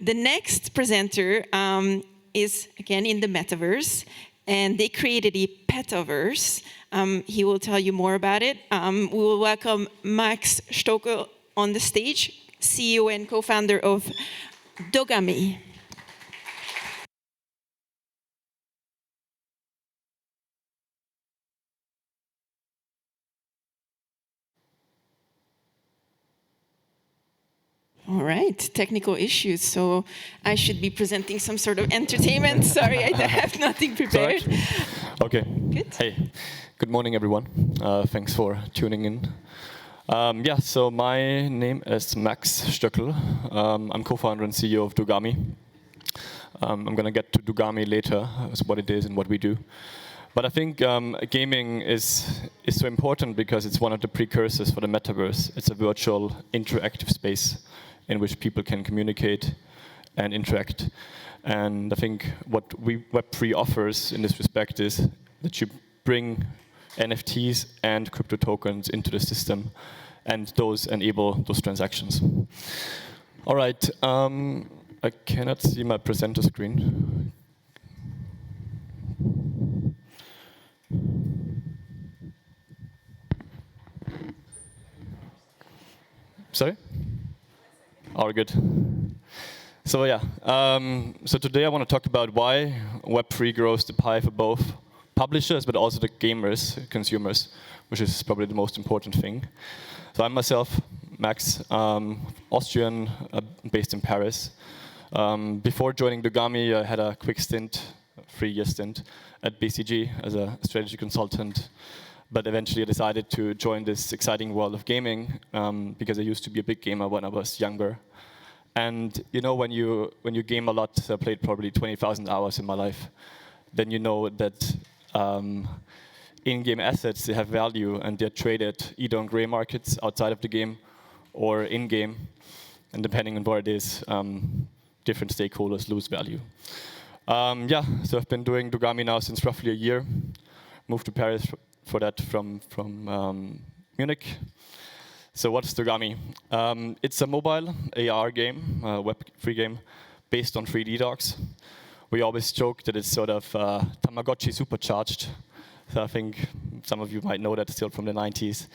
The next presenter is again in the metaverse, and they created a petaverse. He will tell you more about it. We will welcome Max Stöckl on the stage, CEO and co-founder of Dogami. All right, technical issues. So I should be presenting some sort of entertainment. Sorry, I have nothing prepared. Okay. Good. Hey, good morning, everyone. Thanks for tuning in. So my name is Max Stöckl. I'm co-founder and CEO of Dogami. I'm going to get to Dogami later, as what it is and what we do. But I think gaming is so important because it's one of the precursors for the metaverse. It's a virtual interactive space in which people can communicate and interact. And I think what web3 offers in this respect is that you bring NFTs and crypto tokens into the system, and those enable those transactions. All right, I cannot see my presenter screen. Sorry? All good. So yeah, so today I want to talk about why Web3 grows the pie for both publishers, but also the gamers, consumers, which is probably the most important thing. So I'm myself, Max, Austrian, based in Paris. Before joining Dogami, I had a quick stint, a 3-year stint, at BCG as a strategy consultant. But eventually I decided to join this exciting world of gaming because I used to be a big gamer when I was younger. And you know, when you game a lot, I played probably 20,000 hours in my life, then you know that in-game assets, they have value and they're traded either on gray markets outside of the game or in-game. And depending on where it is, different stakeholders lose value. So I've been doing Dogami now since roughly a year. Moved to Paris for that from Munich. So what's Dogami? It's a mobile AR game, web3 game, based on 3D dogs. We always joke that it's sort of Tamagotchi supercharged. So I think some of you might know that still from the 90s.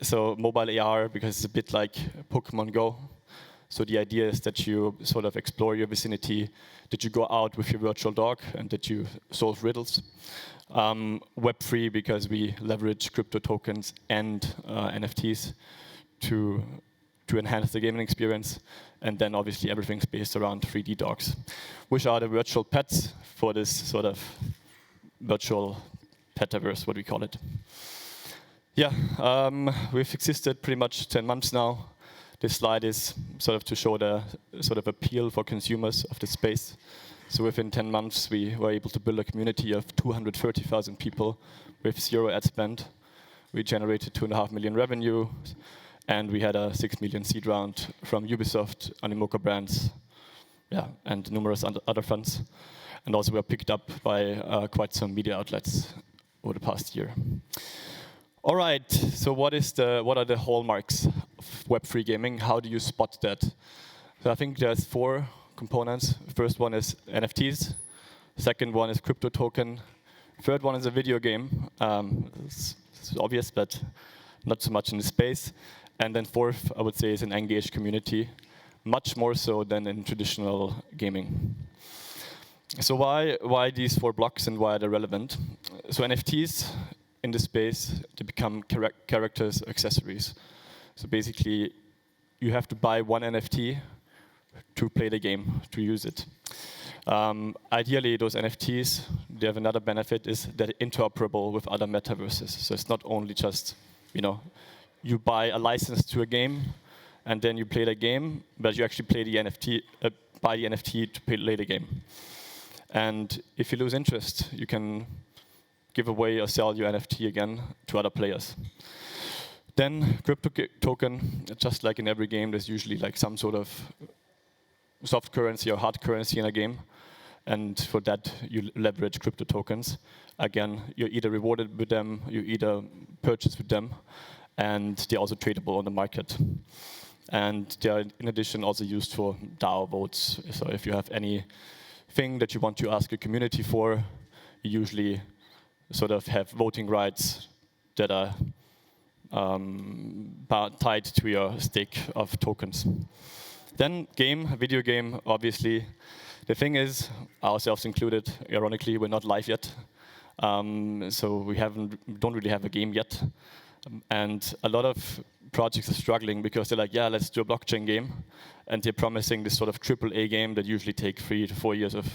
So mobile AR, because it's a bit like Pokemon Go. So the idea is that you sort of explore your vicinity, that you go out with your virtual dog, and that you solve riddles. Web3, because we leverage crypto tokens and NFTs to enhance the gaming experience. And then obviously everything's based around 3D dogs, which are the virtual pets for this sort of virtual petaverse, what we call it. We've existed pretty much 10 months now. This slide is sort of to show the sort of appeal for consumers of the space. So within 10 months, we were able to build a community of 230,000 people with 0 ad spend. We generated 2.5 million revenue, and we had a 6 million seed round from Ubisoft, Animoca Brands, and numerous other funds. And also we were picked up by quite some media outlets over the past year. All right, so what are the hallmarks of Web3 gaming? How do you spot that? So I think there's 4 components. First one is NFTs. Second one is crypto token. Third one is a video game. It's obvious, but not so much in the space. And then fourth, I would say, is an engaged community, much more so than in traditional gaming. So why these 4 blocks and why are they relevant? So NFTs in this space, they become characters, accessories. So basically, you have to buy one NFT to play the game, to use it. Ideally, those NFTs, they have another benefit, is that they're interoperable with other metaverses. So it's not only just, you buy a license to a game, and then you play the game, but you actually play the NFT, buy the NFT to play the game. And if you lose interest, you can give away or sell your NFT again to other players. Then crypto token, just like in every game, there's usually like some sort of soft currency or hard currency in a game. And for that, you leverage crypto tokens. Again, you're either rewarded with them, you either purchase with them, and they're also tradable on the market. And they are, in addition, also used for DAO votes. So if you have anything that you want to ask a community for, you usually sort of have voting rights that are tied to your stake of tokens. Then video game, obviously. The thing is, ourselves included, ironically, we're not live yet. So we don't really have a game yet. And a lot of projects are struggling because they're like, yeah, let's do a blockchain game. And they're promising this sort of AAA game that usually take 3 to 4 years of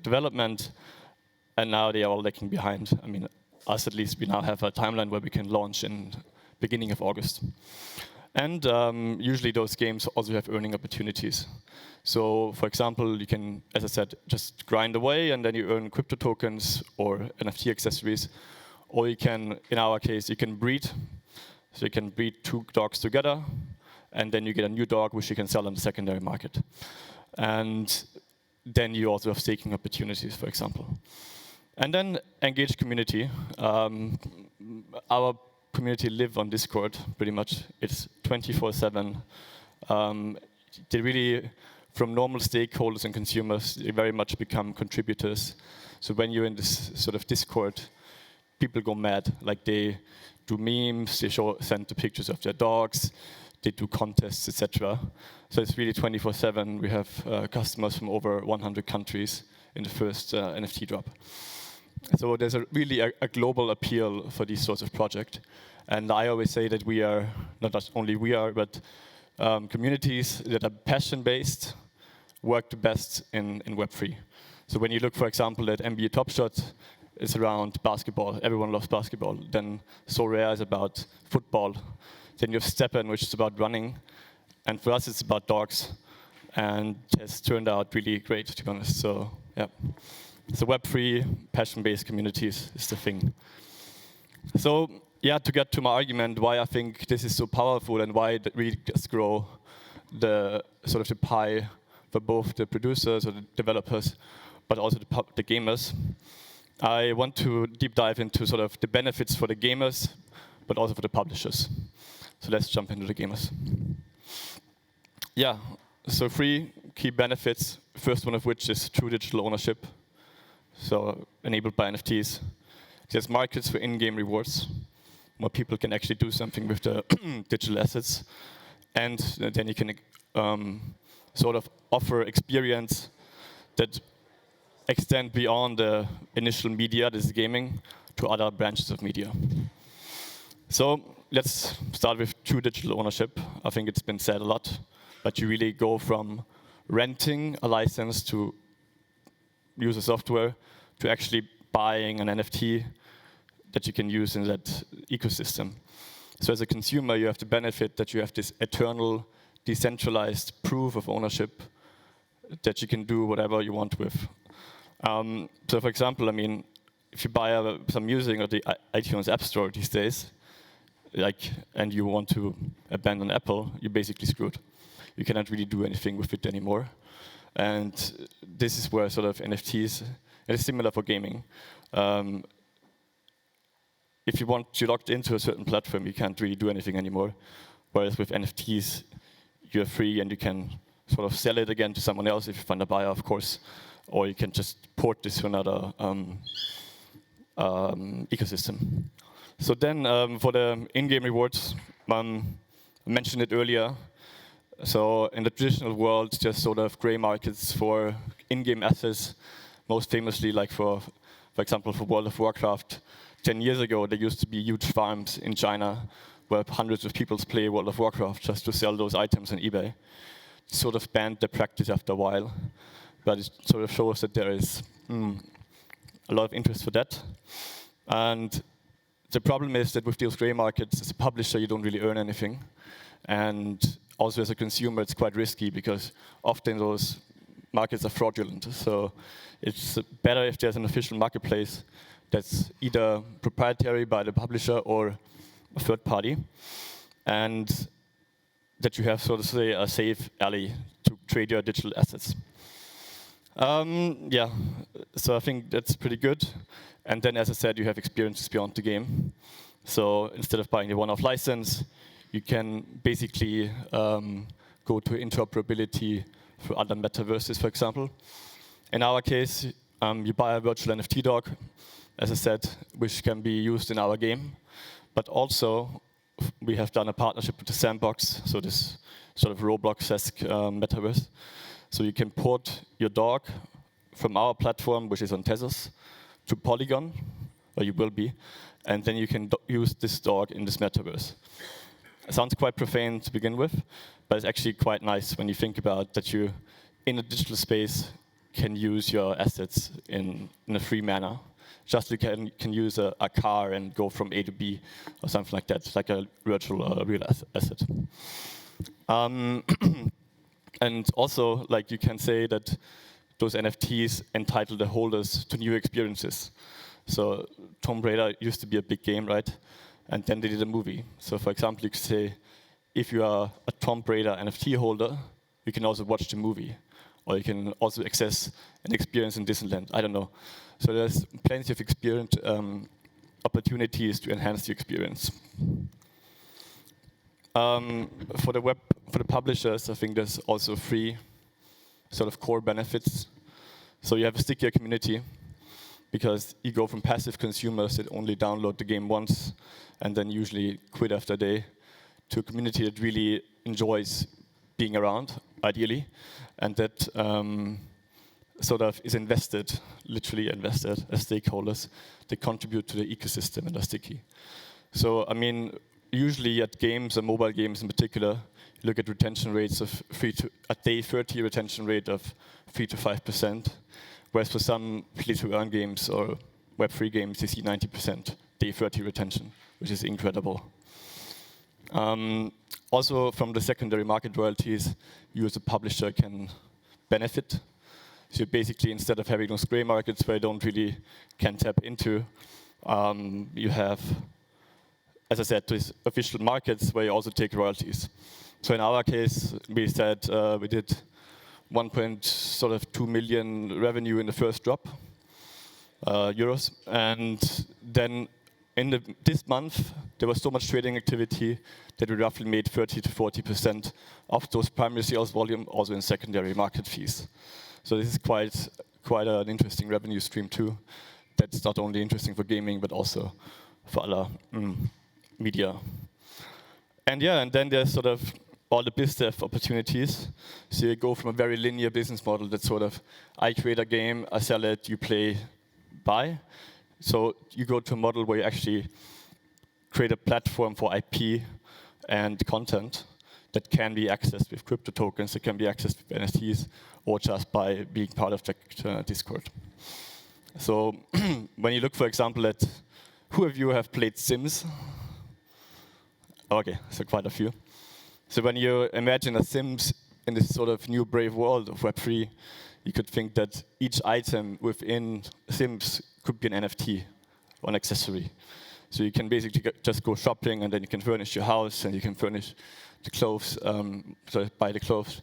development. And now they are all lagging behind. I mean, us at least, we now have a timeline where we can launch in beginning of August. And usually those games also have earning opportunities. So for example, you can, as I said, just grind away and then you earn crypto tokens or NFT accessories. Or you can, in our case, you can breed. So you can breed 2 dogs together and then you get a new dog which you can sell on the secondary market. And then you also have staking opportunities, for example. And then engaged community. Our community live on Discord, pretty much. It's 24/7. They really, from normal stakeholders and consumers, they very much become contributors. So when you're in this sort of Discord, people go mad. Like they do memes, they send the pictures of their dogs, they do contests, etc. So it's really 24/7. We have customers from over 100 countries in the first NFT drop. So there's really a global appeal for these sorts of projects. And I always say that we are, not only we are, but communities that are passion-based work the best in Web3. So when you look, for example, at NBA Top Shot, it's around basketball. Everyone loves basketball. Then So Rare is about football. Then you have Steppen, which is about running. And for us, it's about dogs. And it's turned out really great, to be honest. So, yeah. So Web3, passion-based communities is the thing. So, yeah, to get to my argument, why I think this is so powerful and why it really does grow the sort of the pie for both the producers or the developers, but also the gamers. I want to deep dive into sort of the benefits for the gamers, but also for the publishers. So let's jump into the gamers. Yeah, so 3 key benefits. First one of which is true digital ownership. So enabled by NFTs. There's markets for in-game rewards, where people can actually do something with the digital assets. And then you can sort of offer experience that extend beyond the initial media, this is gaming, to other branches of media. So let's start with true digital ownership. I think it's been said a lot, but you really go from renting a license to use a software to actually buying an NFT that you can use in that ecosystem. So as a consumer, you have the benefit that you have this eternal, decentralized proof of ownership that you can do whatever you want with. So for example, I mean, if you buy some music on the iTunes App Store these days, and you want to abandon Apple, you're basically screwed. You cannot really do anything with it anymore. And this is where sort of NFTs, and it's similar for gaming. If you want to locked into a certain platform, you can't really do anything anymore. Whereas with NFTs, you're free and you can sort of sell it again to someone else if you find a buyer, of course. Or you can just port this to another ecosystem. So then for the in-game rewards, I mentioned it earlier. So in the traditional world, there's sort of gray markets for in-game assets. Most famously, like for example, for World of Warcraft, 10 years ago, there used to be huge farms in China where hundreds of people play World of Warcraft just to sell those items on eBay. It sort of banned the practice after a while, but it sort of shows that there is a lot of interest for that. And the problem is that with those gray markets, as a publisher, you don't really earn anything. And also as a consumer, it's quite risky because often those markets are fraudulent. So it's better if there's an official marketplace that's either proprietary by the publisher or a third party, and that you have, so to say, a safe alley to trade your digital assets. Yeah, so I think that's pretty good. And then, as I said, you have experiences beyond the game. So instead of buying a one-off license, you can basically go to interoperability for other metaverses, for example. In our case, you buy a virtual NFT dog, as I said, which can be used in our game. But also, we have done a partnership with the Sandbox, so this sort of Roblox-esque metaverse. So you can port your dog from our platform, which is on Tezos, to Polygon, or you will be, and then you can use this dog in this metaverse. It sounds quite profane to begin with, but it's actually quite nice when you think about that you, in a digital space, can use your assets in a free manner. Just you can use a car and go from A to B or something like that, like a virtual or real asset. And also, like you can say that those NFTs entitle the holders to new experiences. So Tomb Raider used to be a big game, right? And then they did a movie. So for example, you could say, if you are a Tomb Raider NFT holder, you can also watch the movie. Or you can also access an experience in Disneyland. I don't know. So there's plenty of experience, opportunities to enhance the experience. For the publishers, I think there's also 3 sort of core benefits. So you have a stickier community, because you go from passive consumers that only download the game once and then usually quit after a day, to a community that really enjoys being around, ideally, and that sort of is invested, literally invested as stakeholders. They contribute to the ecosystem and are sticky. So, I mean, usually at games, and mobile games in particular, you look at retention rates of a day 30 retention rate of 3 to 5%, whereas for some play-to-earn games or web3 games, you see 90% day 30 retention, which is incredible. Also, from the secondary market royalties, you as a publisher can benefit. So basically, instead of having those gray markets where you don't really can tap into, you have, as I said, these official markets where you also take royalties. So in our case, we said we did 1.2 million revenue in the first drop, euros, and then in this month there was so much trading activity that we roughly made 30 to 40% of those primary sales volume also in secondary market fees. So this is quite an interesting revenue stream too. That's not only interesting for gaming but also for other media. And yeah, and then there's sort of all the biz dev opportunities. So you go from a very linear business model that's sort of, I create a game, I sell it, you play, buy. So you go to a model where you actually create a platform for IP and content that can be accessed with crypto tokens, that can be accessed with NFTs, or just by being part of the Discord. So when you look, for example, at who of you have played Sims? Okay, so quite a few. So when you imagine a Sims in this sort of new brave world of Web3, you could think that each item within Sims could be an NFT or an accessory. So you can basically just go shopping, and then you can furnish your house, and you can furnish the clothes, so buy the clothes.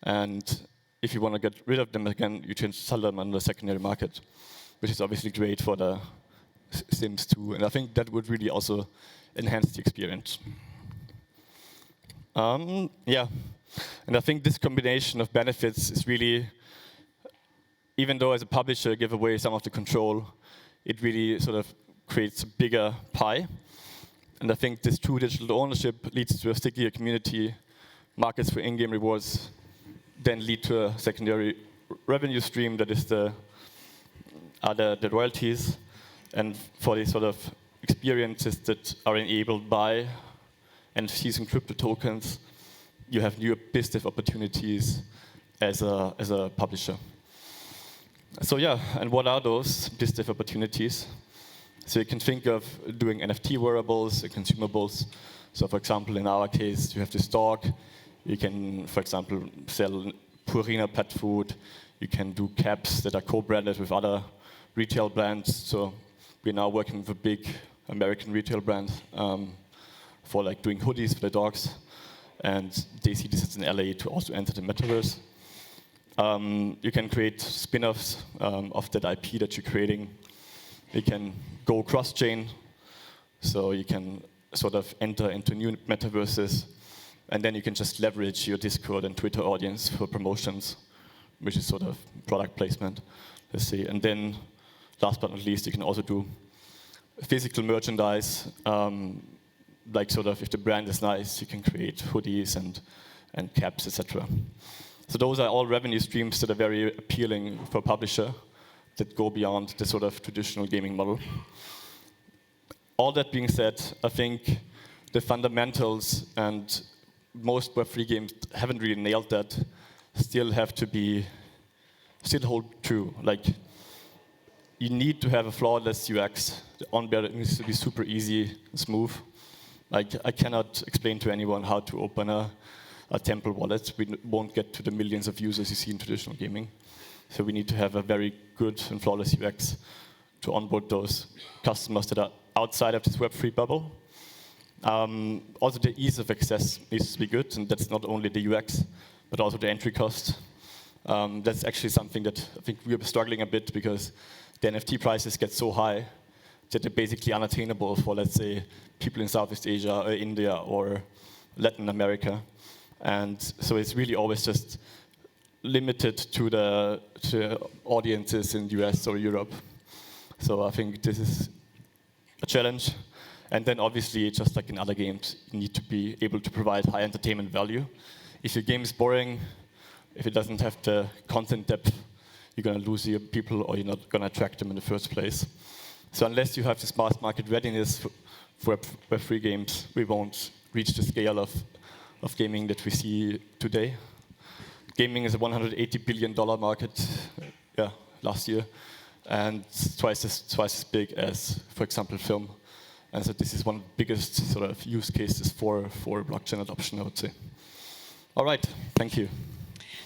And if you want to get rid of them again, you can sell them on the secondary market, which is obviously great for the Sims too. And I think that would really also enhance the experience. Yeah, and I think this combination of benefits is really, even though as a publisher you give away some of the control, it really sort of creates a bigger pie. And I think this true digital ownership leads to a stickier community, markets for in-game rewards, then lead to a secondary revenue stream that is the royalties, and for these sort of experiences that are enabled by NFTs and crypto tokens, you have new business opportunities as a publisher. So yeah, and what are those business opportunities? So you can think of doing NFT wearables, consumables. So for example, in our case, you have this dog. You can, for example, sell Purina pet food. You can do caps that are co-branded with other retail brands. So we're now working with a big American retail brand for like doing hoodies for the dogs. And they see this as an LA to also enter the metaverse. You can create spin-offs of that IP that you're creating. You can go cross-chain, so you can sort of enter into new metaverses, and then you can just leverage your Discord and Twitter audience for promotions, which is sort of product placement, let's see. And then, last but not least, you can also do physical merchandise, like sort of if the brand is nice, you can create hoodies and caps, etc. So those are all revenue streams that are very appealing for a publisher that go beyond the sort of traditional gaming model. All that being said, I think the fundamentals, and most Web3 games haven't really nailed that, still hold true. Like, you need to have a flawless UX. The onboarding needs to be super easy, smooth. Like, I cannot explain to anyone how to open a Temple wallet. We won't get to the millions of users you see in traditional gaming. So we need to have a very good and flawless UX to onboard those customers that are outside of this Web3 bubble. Also, the ease of access needs to be good, and that's not only the UX, but also the entry cost. That's actually something that I think we're struggling a bit, because the NFT prices get so high that they're basically unattainable for, let's say, people in Southeast Asia or India or Latin America. And so it's really always just limited to audiences in the US or Europe. So I think this is a challenge. And then obviously, just like in other games, you need to be able to provide high entertainment value. If your game is boring, if it doesn't have the content depth, you're going to lose your people, or you're not going to attract them in the first place. So unless you have this mass market readiness for Web3 games, we won't reach the scale of gaming that we see today. Gaming is a $180 billion market, last year, and twice as big as, for example, film. And so this is one of the biggest sort of use cases for blockchain adoption, I would say. All right, thank you.